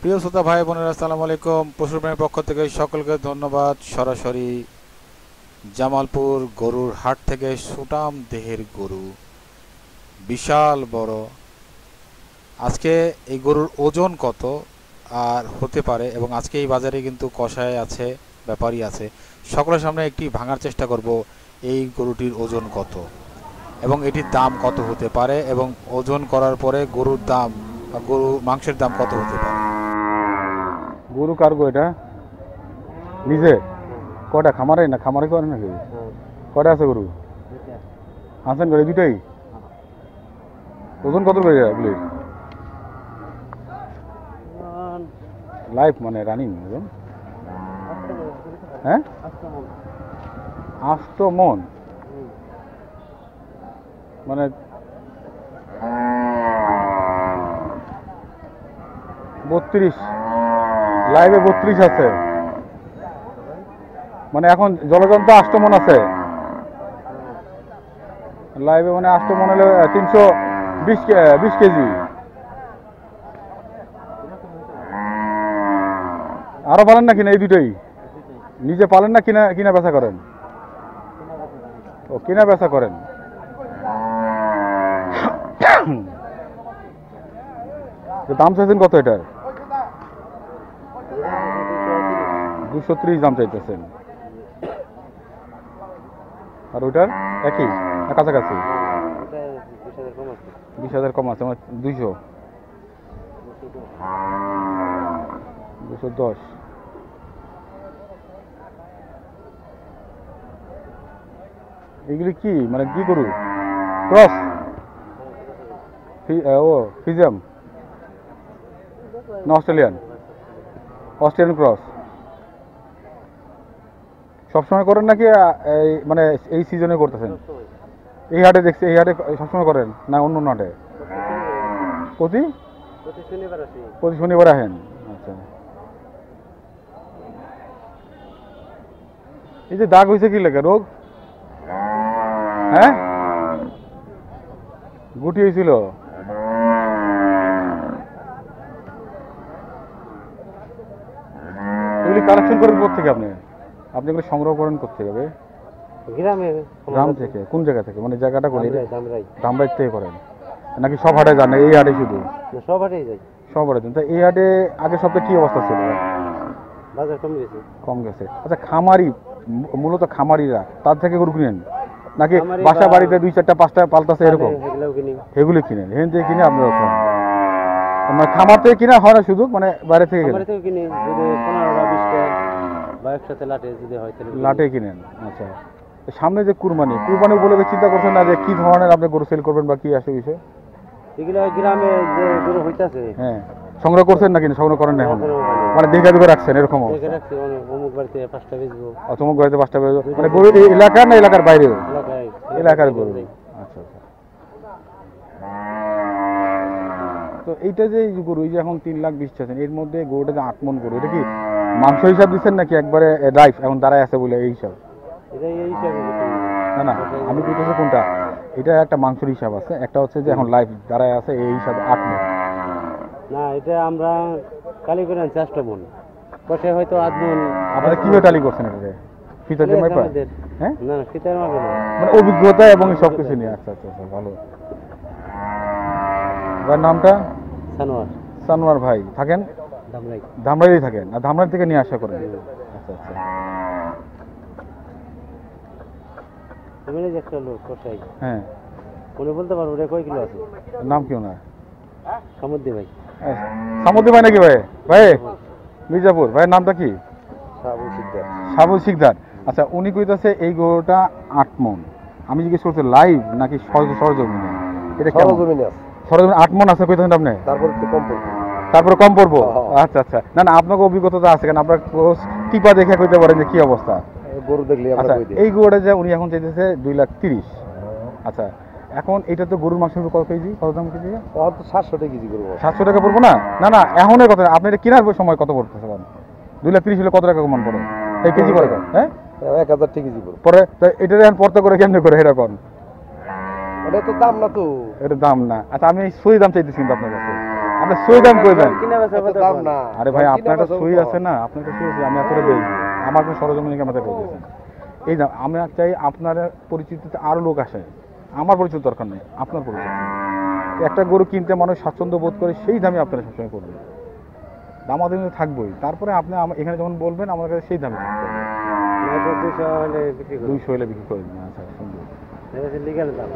প্রিয় শ্রোতা ভাই বোনেরা, আসসালামু আলাইকুম। পশুর প্রাণীর পক্ষ থেকে সকলকে ধন্যবাদ। সরাসরি জামালপুর গরুর হাট থেকে সুটাম দেহের গরু, বিশাল বড়। আজকে এই গরুর ওজন কত আর হতে পারে, এবং আজকে এই বাজারে কিন্তু কষায় আছে, ব্যাপারী আছে, সকলের সামনে একটি ভাঙার চেষ্টা করব এই গরুটির ওজন কত এবং এটির দাম কত হতে পারে, এবং ওজন করার পরে গরুর দাম বা গরু মাংসের দাম কত হতে পারে। গরু কার গো এটা? নিজে কটা খামারে না খামারে করে নাকি? কটা আছে গরু? আনছেন করে দুটাই? ওজন কত করে এগুলির? লাইফ মানে রানিং ওজন? হ্যাঁ, 8 মন মানে 32, লাইভে 32 আছে, মানে এখন জলযন্ত্র 8 মন আছে লাইভে, মানে 8 মন হলে 320 কেজি। আরো পালেন না কিনা? এই দুটোই নিজে পালেন না কিনা কিনা বেচা করেন? ও, কিনা বেচা করেন। দাম চাইছেন কত এটার? 230 দাম চাইতেছেন। আর ওইটার একই না কাছাকাছি? 20,000 কম আছে, মানে 210। এগুলি কি মানে কি গরু? ক্রস? ও ফিজিয়াম না অস্ট্রেলিয়ান? Australian cross. সবসময় করেন নাকি এই মানে এই সিজনে করতেছেন? এই হাটে দেখছি, এই হাটে সবসময় করেন না অন্য অন্য হাটে? প্রতি শনিবার আসেন? আচ্ছা। এই যে দাগ হয়েছে কি লেগে? রোগ? হ্যাঁ, গুটি হয়েছিল? এগুলি কালেকশন করেন কোথেকে আপনি? আপনি এগুলো সংগ্রহ করেন কোথেকে? গ্রাম থেকে? কোন জায়গা থেকে, মানে জায়গাটা কোন? ধামরাই থেকে করেন নাকি সব হাটে যান? এই হাটে শুধু? সব হাটেই যাই। সব হাটে যান। তা এই হাটে আগে সপ্তাহে কি অবস্থা ছিল? বাজার কম গেছে। কম গেছে। আচ্ছা, খামারি মূলত খামারিরা তার থেকে গরু কিনেন নাকি খামারি বাসা বা- বাড়িতে 2-4টা-5টা পাল্টাছে এরকম? এগুলাও কিনি। এগুলি কিনেন, এখান থেকে কিনে আপনারা খান? মানে খামার থেকে কিনা হয় না শুধু, মানে বাইরে থেকে আমার কিনেন? থেকেও কিনি, যদি 15টা 20টা বা একসাথে লাটে যদি হয় তাহলে কিনি। লাটে কিনেন। আচ্ছা, সামনে যে কুরবানি উপলক্ষে চিন্তা করছেন না যে কি ধরনের আপনি গরু সেল করবেন বা কি আসে বিষয়? এগুলো গ্রামে যে গরু হইতাছে হ্যাঁ, সংগ্রহ করছেন নাকি সংগ্রহ করেন না এখন? এখনো হয়নি। মানে দেখে দেখে রাখছেন এরকম দেখে অবস্থা? রাখছি, অমুক বাড়িতে 5টা বেচবো অতমুক বাড়িতে 5টা মানে গরু এই এলাকার না এলাকার বাইরেও? এলাকায়। এলাকার গরু। আচ্ছা আচ্ছা। তো এইটা যে এই যে গরু, এই যে এখন 3,20,000 চাচ্ছেন, এর মধ্যে গরুটা যে 8 মন গরু, এটা কি মাংস হিসাব দিচ্ছেন নাকি একবারে লাইফ এখন দাঁড়ায় আছে বলে এই হিসাব? এটা এই হিসাবে বিক্রি। না না, আমি বলতেছি কোনটা, এটা একটা মাংসের হিসাব আছে, একটা হচ্ছে যে এখন লাইফ দাঁড়ায় আছে এই হিসাবে 8 মন। না, এটা আমরা কালি করে আনছি 8টা মন, কষে হয়তো 8 মন। আপনারা কিভাবে টালি করছেন এটাকে? ফিতার দিয়ে মাপা? হ্যাঁ, না না, ফিতার মাপে না। মানে অভিজ্ঞতা এবং সব কিছু নিয়ে? আচ্ছা আচ্ছা আচ্ছা, ভালো। ভাই নামটা? সানোয়ার। সানোয়ার ভাই। থাকেন দামরাই। ধামরাই থাকেন? আর ধামরাই থেকে নিয়ে আসা করেন? আচ্ছা আচ্ছা। আমি যে একটা লোক কষাই, হ্যাঁ, মনে বলতে পারবো ওটা কয় কিলো আছে। নাম কি ওনার? সামুদ্দি ভাই। সামুদ্দি ভাই নাকি? ভাই ভাই মির্জাপুর ভাইয়ের নামটা কি? সাবু সিকদার। সাবুল শিকদার। আচ্ছা, উনি কইতাছে এই গরুটা 8 মন। আমি জিজ্ঞেস করছি লাইভ নাকি সরজমিনে? এটা কেমন? সরজমিনে আছে। সরজমিনে 8 মন আছে কইতাছেন আপনি? তারপর একটু কম পড়বে। তারপরে কম পড়বো? হ্যাঁ। আচ্ছা আচ্ছা। না না, আপনাকে অভিজ্ঞতা আছে, কেন আপনার টিপা দেখে কইতে পারেন যে কি অবস্থা। গরু দেখলে আমরা আচ্ছা, কই দিই। এই গরুটা যে উনি এখন চাইতেছে 2,30,000। আচ্ছা, এখন এটা তো গরুর মাংস কত কেজি, কত দাম কেজি? হয়তো 700 টাকা কেজি গরু। 700 টাকা পড়বো না? না না, এখনের কথা, আপনি এটা কেনার সময় কত পড়তেছে? 2,30,000 হলে কত টাকা কমান পড়ে এই কেজি পরে? হ্যাঁ, 1000 টাকা কেজি গরু। পরে এটা এখন পড়তে করে কেমনে করে এরকম? ওটা তো দাম না তো। এটা দাম না। আচ্ছা, আমি সই দাম চাইতেছি কিন্তু আপনার কাছে। আপনি একটা সই দাম করে দেন। কিনা বেচা এত দাম না। আরে ভাই কিনা আপনার একটা বেচা সই উঠো। আছে না, আপনার একটা সই আছে, আমি এতটা বেচবো, আমার কোনো সরজমিনে আমাদের বলতেছেন এই দাম। আমি চাই আপনার পরিচিতিতে আরও লোক আসে, আমার পরিচিত দরকার নেই, আপনার পরিচিত। একটা গরু কিনতে মানুষ স্বাচ্ছন্দ্য বোধ করে সেই দামে আপনারা সবসময় করবেন, দামাদামি থাকবোই। তারপরে আপনি এখানে যখন বলবেন আমার কাছে সেই দামে থাকতে হবে। নয়তো 200 হলে বিক্রি করব 200 হলে বিক্রি করে দিন। আচ্ছা সুন্দর, এটা লিগ্যাল দাম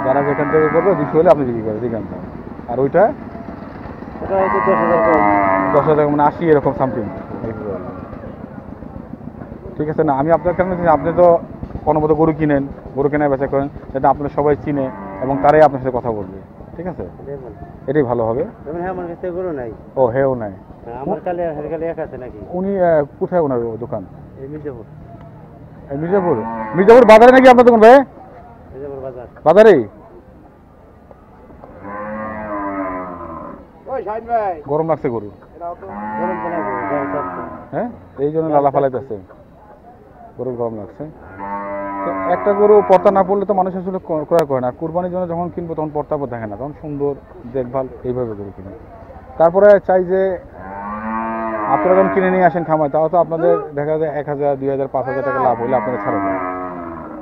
যারা যেখান থেকে করবে 200 হলে আপনি বিক্রি করে দিবেন। আর ওইটা ওটা হয়তো 10,000 কম 10,000 মানে 80 এরকম সামথিং। ঠিক আছে না, আমি আপনার কেন জানি, আপনি তো কোনো মতো গরু কিনেন, গরু কেনা বেচা করেন, সেটা আপনার সবাই চিনে এবং তারাই আপনার সাথে কথা বলবে। ঠিক আছে, দেখুন এটাই ভালো হবে। যেমন হ্যাঁ আমার কাছে গরু নাই ও হেও নাই, আমার কালে হের কালে এক আছে নাকি উনি কোথায় ওনার দোকান? এই মির্জাপুর মির্জাপুর। মির্জাপুর বাজারে নাকি আপনার দোকান ভাই? মির্জাপুর বাজার বাজারেই। ওই শাহিন ভাই গরম লাগছে গরু, এটাও তো গরম তো লাগবে গায়ে চাপছে হ্যাঁ এই জন্য লালা ফালাইতেছে, গরুর গরম লাগছে। তো একটা গরু পর্তা না পড়লে তো মানুষ আসলে ক্রয় করে না। কুরবানির জন্য যখন কিনবো তখন পর্তা পর দেখে না, তখন সুন্দর দেখভাল এইভাবে গরু কিনে। তারপরে চাই যে আপনারা যখন কিনে নিয়ে আসেন খামায়, তাও তো আপনাদের দেখা যায় 1,000, 2,000, 5,000 টাকা লাভ হইলে আপনারা ছাড়বেন,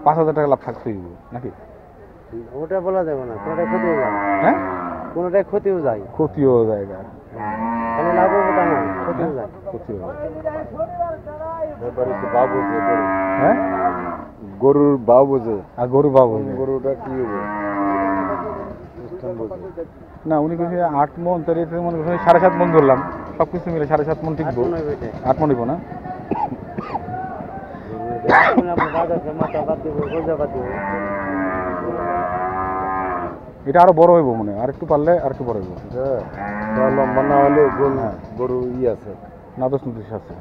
5,000 টাকা লাভ থাকতেই হবে নাকি? ওটা বলা যাবে না কোনোটাই ক্ষতিও যায় হ্যাঁ, কোনোটাই ক্ষতিও যায় ক্ষতিও জায়গা, তাহলে লাভ হবে তা না ক্ষতিও যায় ক্ষতিও যায়। এবারে তো বাবু যে গরু হ্যাঁ, গরুর বাবু যে আর গরু বাবু গরুটা কি হবে সিস্টেম বুঝে না, উনি কিছু 8 মন, তাহলে এতে মনে করেন 7.5 মন ধরলাম, সব কিছু মিলে 7.5 মন টিকবো। 8 মন নিব না? আপনার বাজার মাথা বাদ দেবো গোজা বাদ দেবো এটা আরো বড় হইব মনে হয়, আর একটু পারলে আর একটু বড় হইব। লম্বা না হলে হ্যাঁ। গরু ই আছে নাদোষ নুদোষ আছে।